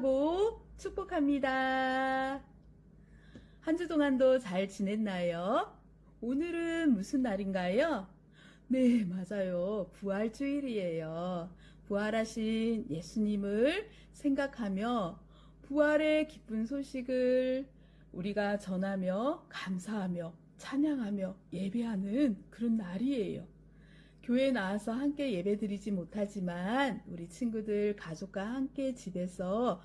환영하고 축복합니다. 한 주 동안도 잘 지냈나요? 오늘은 무슨 날인가요? 네, 맞아요. 부활주일이에요. 부활하신 예수님을 생각하며 부활의 기쁜 소식을 우리가 전하며 감사하며 찬양하며 예배하는 그런 날이에요. 교회에 나와서 함께 예배드리지 못하지만 우리 친구들, 가족과 함께 집에서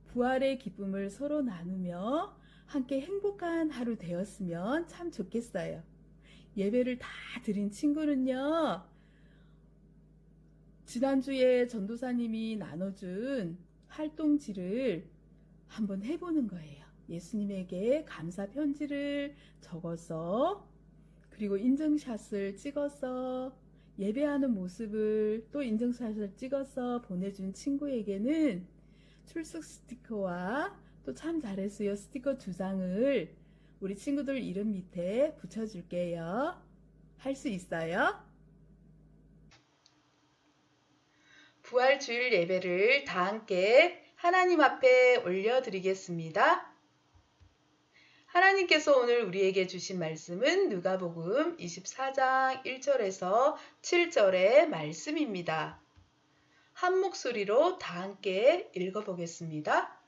부활의 기쁨을 서로 나누며 함께 행복한 하루 되었으면 참 좋겠어요. 예배를 다 드린 친구는요, 지난주에 전도사님이 나눠준 활동지를 한번 해보는 거예요. 예수님에게 감사 편지를 적어서, 그리고 인증샷을 찍어서 예배하는 모습을 또 인증샷을 찍어서 보내준 친구에게는 출석 스티커와 또 참 잘했어요 스티커 2장을 우리 친구들 이름 밑에 붙여줄게요. 할 수 있어요? 부활주일 예배를 다 함께 하나님 앞에 올려드리겠습니다. 하나님께서 오늘 우리에게 주신 말씀은 누가복음 24장 1절에서 7절의 말씀입니다. 한 목소리로 다 함께 읽어보겠습니다.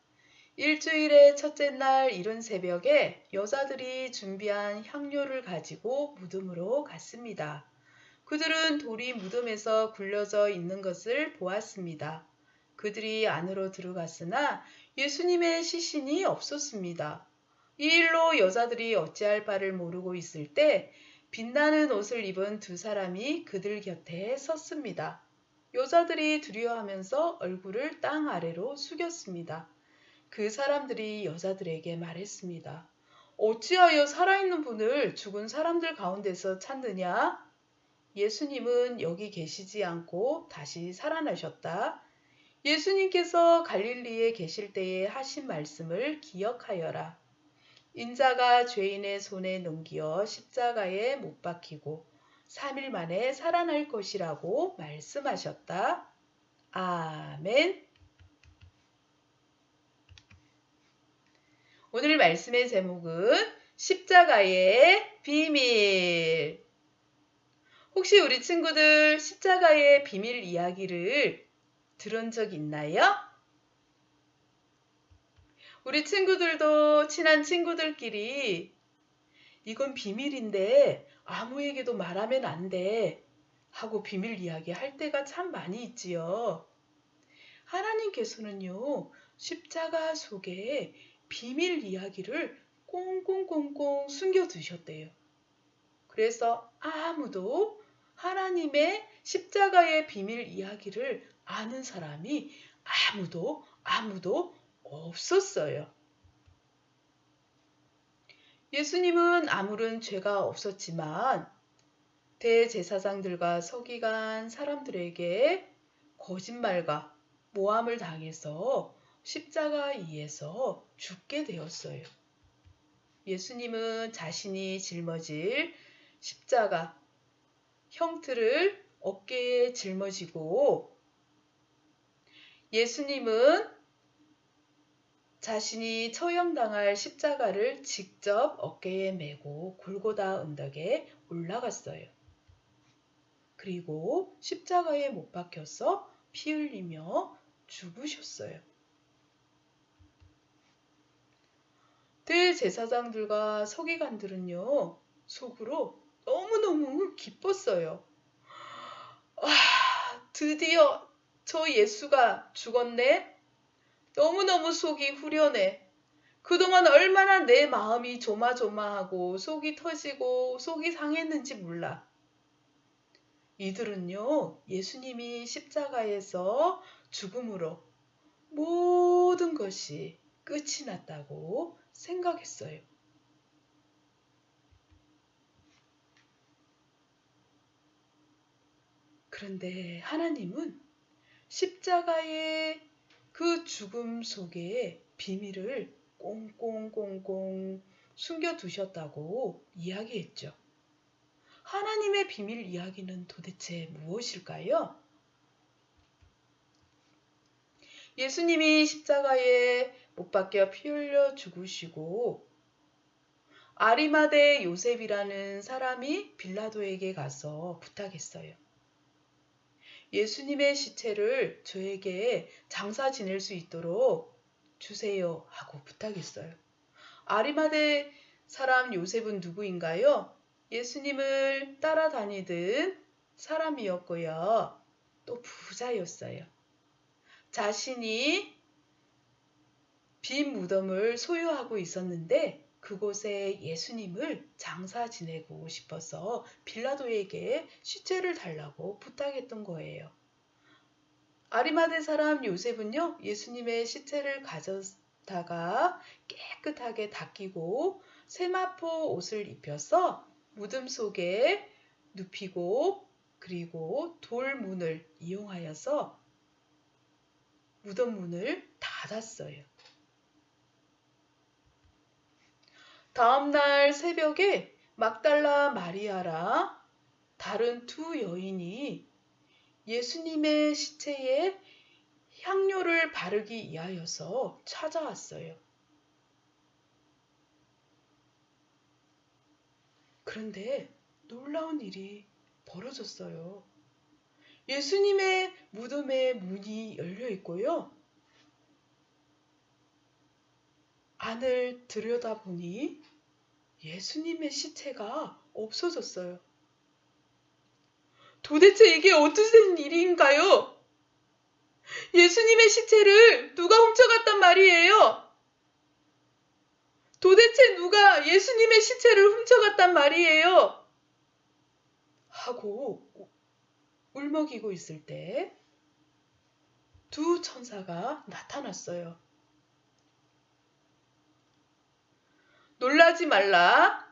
일주일의 첫째 날 이른 새벽에 여자들이 준비한 향료를 가지고 무덤으로 갔습니다. 그들은 돌이 무덤에서 굴려져 있는 것을 보았습니다. 그들이 안으로 들어갔으나 예수님의 시신이 없었습니다. 이 일로 여자들이 어찌할 바를 모르고 있을 때 빛나는 옷을 입은 2사람이 그들 곁에 섰습니다. 여자들이 두려워하면서 얼굴을 땅 아래로 숙였습니다. 그 사람들이 여자들에게 말했습니다. 어찌하여 살아있는 분을 죽은 사람들 가운데서 찾느냐? 예수님은 여기 계시지 않고 다시 살아나셨다. 예수님께서 갈릴리에 계실 때에 하신 말씀을 기억하여라. 인자가 죄인의 손에 넘겨 십자가에 못 박히고 3일 만에 살아날 것이라고 말씀하셨다. 아멘. 오늘 말씀의 제목은 십자가의 비밀. 혹시 우리 친구들 십자가의 비밀 이야기를 들은 적 있나요? 우리 친구들도 친한 친구들끼리 이건 비밀인데 아무에게도 말하면 안 돼 하고 비밀 이야기 할 때가 참 많이 있지요. 하나님께서는요, 십자가 속에 비밀 이야기를 꽁꽁꽁꽁 숨겨두셨대요. 그래서 아무도 하나님의 십자가의 비밀 이야기를 아는 사람이 아무도 없었어요. 예수님은 아무런 죄가 없었지만 대제사장들과 서기관 사람들에게 거짓말과 모함을 당해서 십자가에서 죽게 되었어요. 예수님은 자신이 짊어질 십자가 형틀을 어깨에 짊어지고 예수님은 자신이 처형당할 십자가를 직접 어깨에 메고 골고다 언덕에 올라갔어요. 그리고 십자가에 못 박혀서 피 흘리며 죽으셨어요. 대제사장들과 서기관들은요, 속으로 너무너무 기뻤어요. 드디어 저 예수가 죽었네? 너무너무 속이 후련해. 그동안 얼마나 내 마음이 조마조마하고 속이 터지고 속이 상했는지 몰라. 이들은요, 예수님이 십자가에서 죽음으로 모든 것이 끝이 났다고 생각했어요. 그런데 하나님은 십자가의 그 죽음 속에 비밀을 꽁꽁꽁꽁 숨겨두셨다고 이야기했죠. 하나님의 비밀 이야기는 도대체 무엇일까요? 예수님이 십자가에 못 박혀 피 흘려 죽으시고 아리마대 요셉이라는 사람이 빌라도에게 가서 부탁했어요. 예수님의 시체를 저에게 장사 지낼 수 있도록 주세요 하고 부탁했어요. 아리마대 사람 요셉은 누구인가요? 예수님을 따라다니던 사람이었고요. 또 부자였어요. 자신이 빈 무덤을 소유하고 있었는데 그곳에 예수님을 장사 지내고 싶어서 빌라도에게 시체를 달라고 부탁했던 거예요. 아리마대 사람 요셉은요, 예수님의 시체를 가져다가 깨끗하게 닦이고 세마포 옷을 입혀서 무덤 속에 눕히고 그리고 돌문을 이용하여서 무덤 문을 닫았어요. 다음날 새벽에 막달라 마리아랑 다른 두 여인이 예수님의 시체에 향료를 바르기 위하여서 찾아왔어요. 그런데 놀라운 일이 벌어졌어요. 예수님의 무덤의 문이 열려 있고요. 안을 들여다보니 예수님의 시체가 없어졌어요. 도대체 이게 어떻게 된 일인가요? 예수님의 시체를 누가 훔쳐갔단 말이에요? 도대체 누가 예수님의 시체를 훔쳐갔단 말이에요? 하고 울먹이고 있을 때 두 천사가 나타났어요. 놀라지 말라.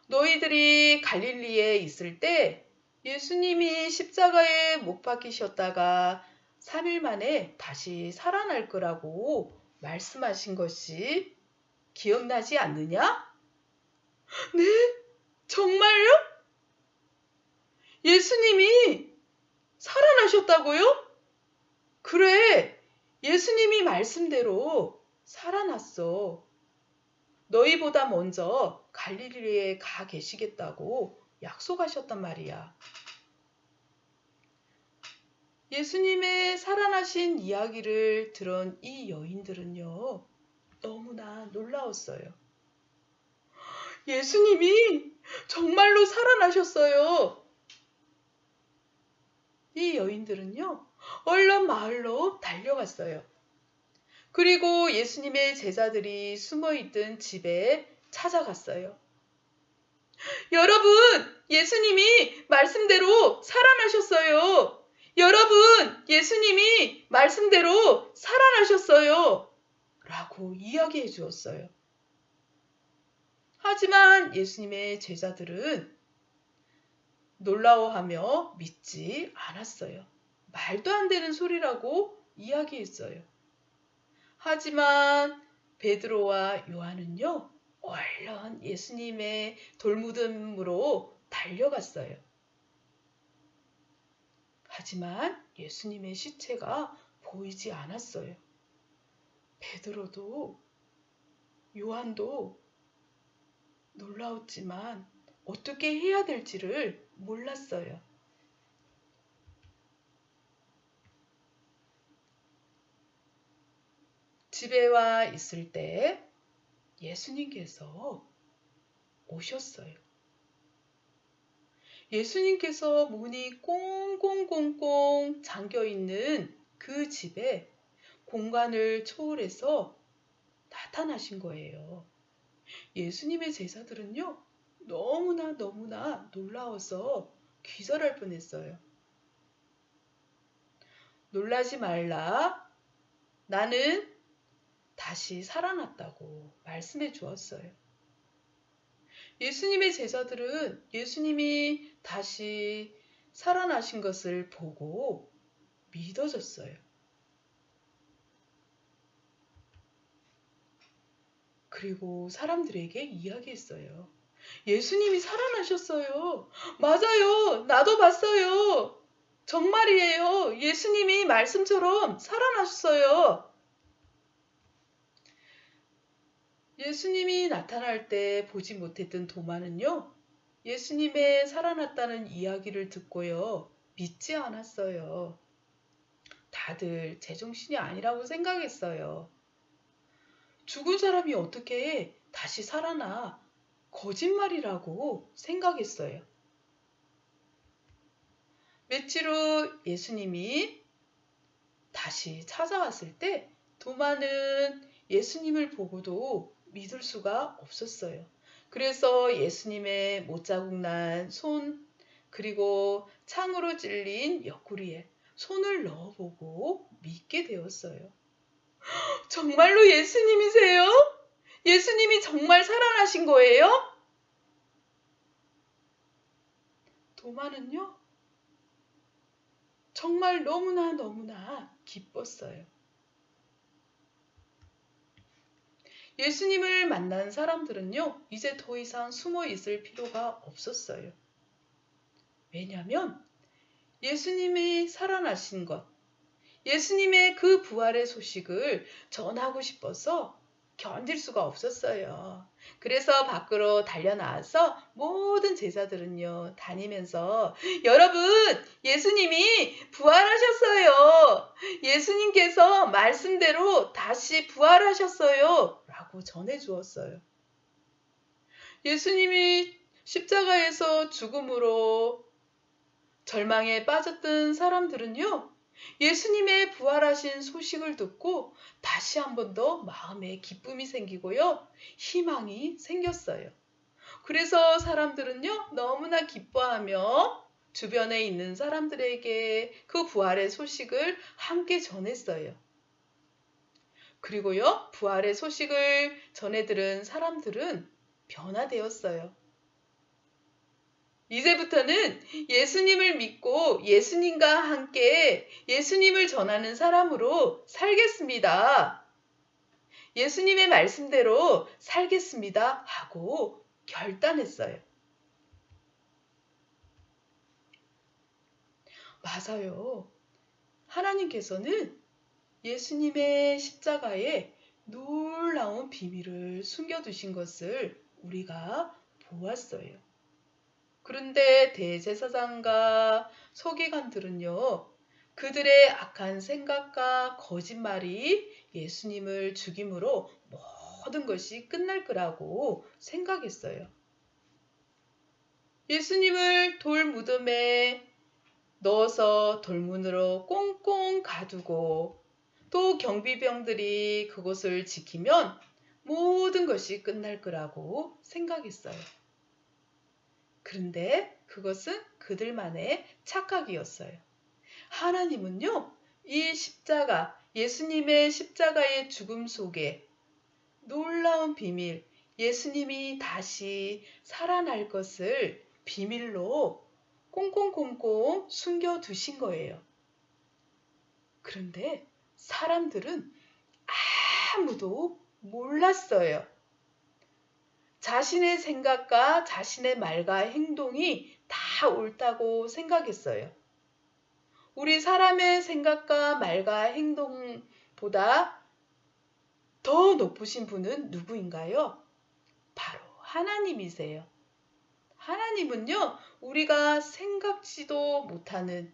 너희들이 갈릴리에 있을 때 예수님이 십자가에 못 박히셨다가 3일 만에 다시 살아날 거라고 말씀하신 것이 기억나지 않느냐? 네? 정말요? 예수님이 살아나셨다고요? 그래, 예수님이 말씀대로 살아났어. 너희보다 먼저 갈릴리에 가 계시겠다고 약속하셨단 말이야. 예수님의 살아나신 이야기를 들은 이 여인들은요, 너무나 놀라웠어요. 예수님이 정말로 살아나셨어요. 이 여인들은요, 얼른 마을로 달려갔어요. 그리고 예수님의 제자들이 숨어있던 집에 찾아갔어요. 여러분, 예수님이 말씀대로 살아나셨어요. 여러분, 예수님이 말씀대로 살아나셨어요. 라고 이야기해 주었어요. 하지만 예수님의 제자들은 놀라워하며 믿지 않았어요. 말도 안 되는 소리라고 이야기했어요. 하지만 베드로와 요한은요, 얼른 예수님의 돌무덤으로 달려갔어요. 하지만 예수님의 시체가 보이지 않았어요. 베드로도 요한도 놀라웠지만 어떻게 해야 될지를 몰랐어요. 집에 와 있을 때 예수님께서 오셨어요. 예수님께서 문이 꽁꽁꽁꽁 잠겨있는 그 집에 공간을 초월해서 나타나신 거예요. 예수님의 제자들은요, 너무나 놀라워서 기절할 뻔했어요. 놀라지 말라. 나는 다시 살아났다고 말씀해 주었어요. 예수님의 제자들은 예수님이 다시 살아나신 것을 보고 믿어졌어요. 그리고 사람들에게 이야기했어요. 예수님이 살아나셨어요. 맞아요. 나도 봤어요. 정말이에요. 예수님이 말씀처럼 살아나셨어요. 예수님이 나타날 때 보지 못했던 도마는요, 예수님의 살아났다는 이야기를 듣고요, 믿지 않았어요. 다들 제정신이 아니라고 생각했어요. 죽은 사람이 어떻게 다시 살아나? 거짓말이라고 생각했어요. 며칠 후 예수님이 다시 찾아왔을 때 도마는 예수님을 보고도 믿을 수가 없었어요. 그래서 예수님의 못자국 난 손, 그리고 창으로 찔린 옆구리에 손을 넣어보고 믿게 되었어요. 정말로 예수님이세요? 예수님이 정말 살아나신 거예요? 도마는요, 정말 너무나 기뻤어요. 예수님을 만난 사람들은요, 이제 더 이상 숨어 있을 필요가 없었어요. 왜냐하면 예수님이 살아나신 것, 예수님의 그 부활의 소식을 전하고 싶어서 견딜 수가 없었어요. 그래서 밖으로 달려나와서 모든 제자들은요, 다니면서 여러분, 예수님이 부활하셨어요. 예수님께서 말씀대로 다시 부활하셨어요. 라고 전해주었어요. 예수님이 십자가에서 죽음으로 절망에 빠졌던 사람들은요, 예수님의 부활하신 소식을 듣고 다시 한 번 더 마음에 기쁨이 생기고요, 희망이 생겼어요. 그래서 사람들은요, 너무나 기뻐하며 주변에 있는 사람들에게 그 부활의 소식을 함께 전했어요. 그리고요, 부활의 소식을 전해 들은 사람들은 변화되었어요. 이제부터는 예수님을 믿고 예수님과 함께 예수님을 전하는 사람으로 살겠습니다. 예수님의 말씀대로 살겠습니다. 하고 결단했어요. 맞아요. 하나님께서는 예수님의 십자가에 놀라운 비밀을 숨겨두신 것을 우리가 보았어요. 그런데 대제사장과 서기관들은요, 그들의 악한 생각과 거짓말이 예수님을 죽임으로 모든 것이 끝날 거라고 생각했어요. 예수님을 돌 무덤에 넣어서 돌문으로 꽁꽁 가두고 또 경비병들이 그곳을 지키면 모든 것이 끝날 거라고 생각했어요. 그런데 그것은 그들만의 착각이었어요. 하나님은요, 이 십자가, 예수님의 십자가의 죽음 속에 놀라운 비밀, 예수님이 다시 살아날 것을 비밀로 꽁꽁꽁꽁 숨겨두신 거예요. 그런데 사람들은 아무도 몰랐어요. 자신의 생각과 자신의 말과 행동이 다 옳다고 생각했어요. 우리 사람의 생각과 말과 행동보다 더 높으신 분은 누구인가요? 바로 하나님이세요. 하나님은요, 우리가 생각지도 못하는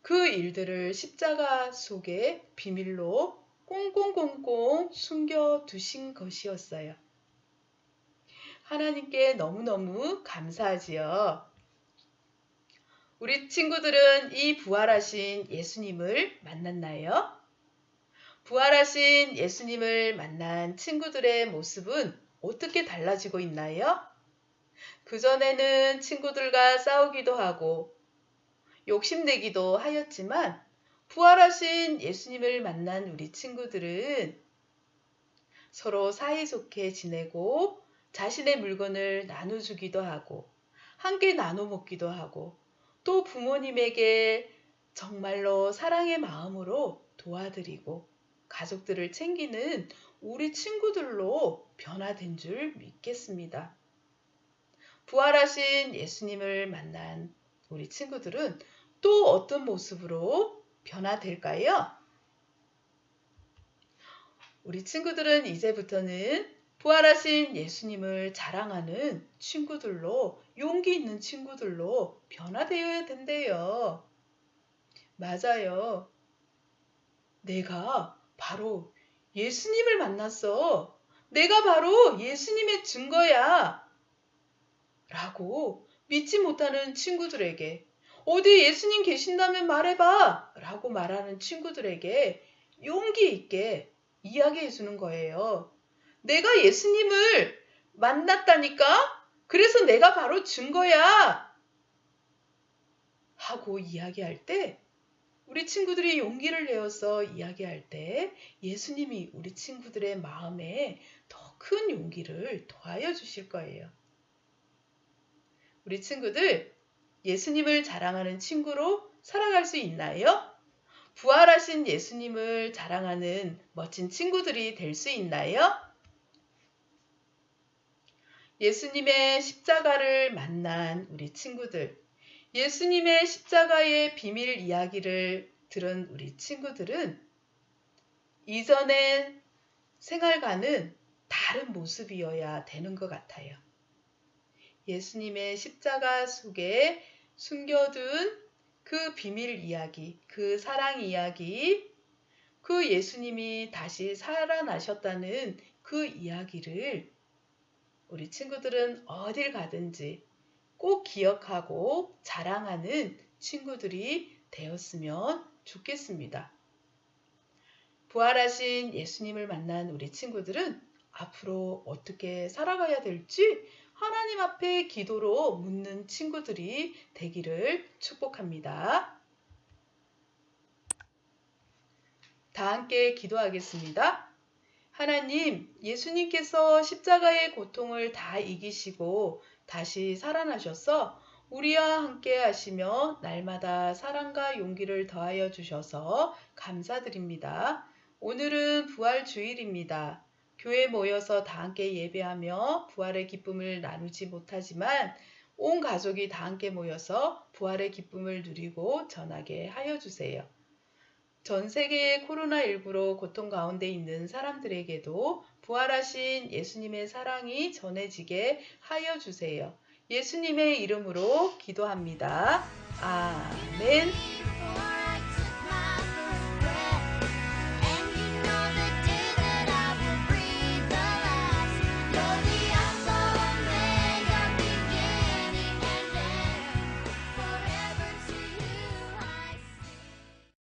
그 일들을 십자가 속에 비밀로 꽁꽁꽁꽁 숨겨두신 것이었어요. 하나님께 너무너무 감사하지요. 우리 친구들은 이 부활하신 예수님을 만났나요? 부활하신 예수님을 만난 친구들의 모습은 어떻게 달라지고 있나요? 그전에는 친구들과 싸우기도 하고 욕심내기도 하였지만 부활하신 예수님을 만난 우리 친구들은 서로 사이좋게 지내고 자신의 물건을 나눠주기도 하고 함께 나눠 먹기도 하고 또 부모님에게 정말로 사랑의 마음으로 도와드리고 가족들을 챙기는 우리 친구들로 변화된 줄 믿겠습니다. 부활하신 예수님을 만난 우리 친구들은 또 어떤 모습으로 변화될까요? 우리 친구들은 이제부터는 부활하신 예수님을 자랑하는 친구들로, 용기 있는 친구들로 변화되어야 된대요. 맞아요. 내가 바로 예수님을 만났어. 내가 바로 예수님의 증거야. 라고 믿지 못하는 친구들에게, 어디 예수님 계신다면 말해봐. 라고 말하는 친구들에게 용기 있게 이야기해 주는 거예요. 내가 예수님을 만났다니까? 그래서 내가 바로 증거야. 하고 이야기할 때, 우리 친구들이 용기를 내어서 이야기할 때 예수님이 우리 친구들의 마음에 더 큰 용기를 더하여 주실 거예요. 우리 친구들, 예수님을 자랑하는 친구로 살아갈 수 있나요? 부활하신 예수님을 자랑하는 멋진 친구들이 될 수 있나요? 예수님의 십자가를 만난 우리 친구들, 예수님의 십자가의 비밀 이야기를 들은 우리 친구들은 이전의 생활과는 다른 모습이어야 되는 것 같아요. 예수님의 십자가 속에 숨겨둔 그 비밀 이야기, 그 사랑 이야기, 그 예수님이 다시 살아나셨다는 그 이야기를 우리 친구들은 어딜 가든지 꼭 기억하고 자랑하는 친구들이 되었으면 좋겠습니다. 부활하신 예수님을 만난 우리 친구들은 앞으로 어떻게 살아가야 될지 하나님 앞에 기도로 묻는 친구들이 되기를 축복합니다. 다 함께 기도하겠습니다. 하나님, 예수님께서 십자가의 고통을 다 이기시고 다시 살아나셔서 우리와 함께 하시며 날마다 사랑과 용기를 더하여 주셔서 감사드립니다. 오늘은 부활 주일입니다. 교회에 모여서 다 함께 예배하며 부활의 기쁨을 나누지 못하지만 온 가족이 다 함께 모여서 부활의 기쁨을 누리고 전하게 하여 주세요. 전 세계의 코로나19로 고통 가운데 있는 사람들에게도 부활하신 예수님의 사랑이 전해지게 하여 주세요. 예수님의 이름으로 기도합니다. 아멘.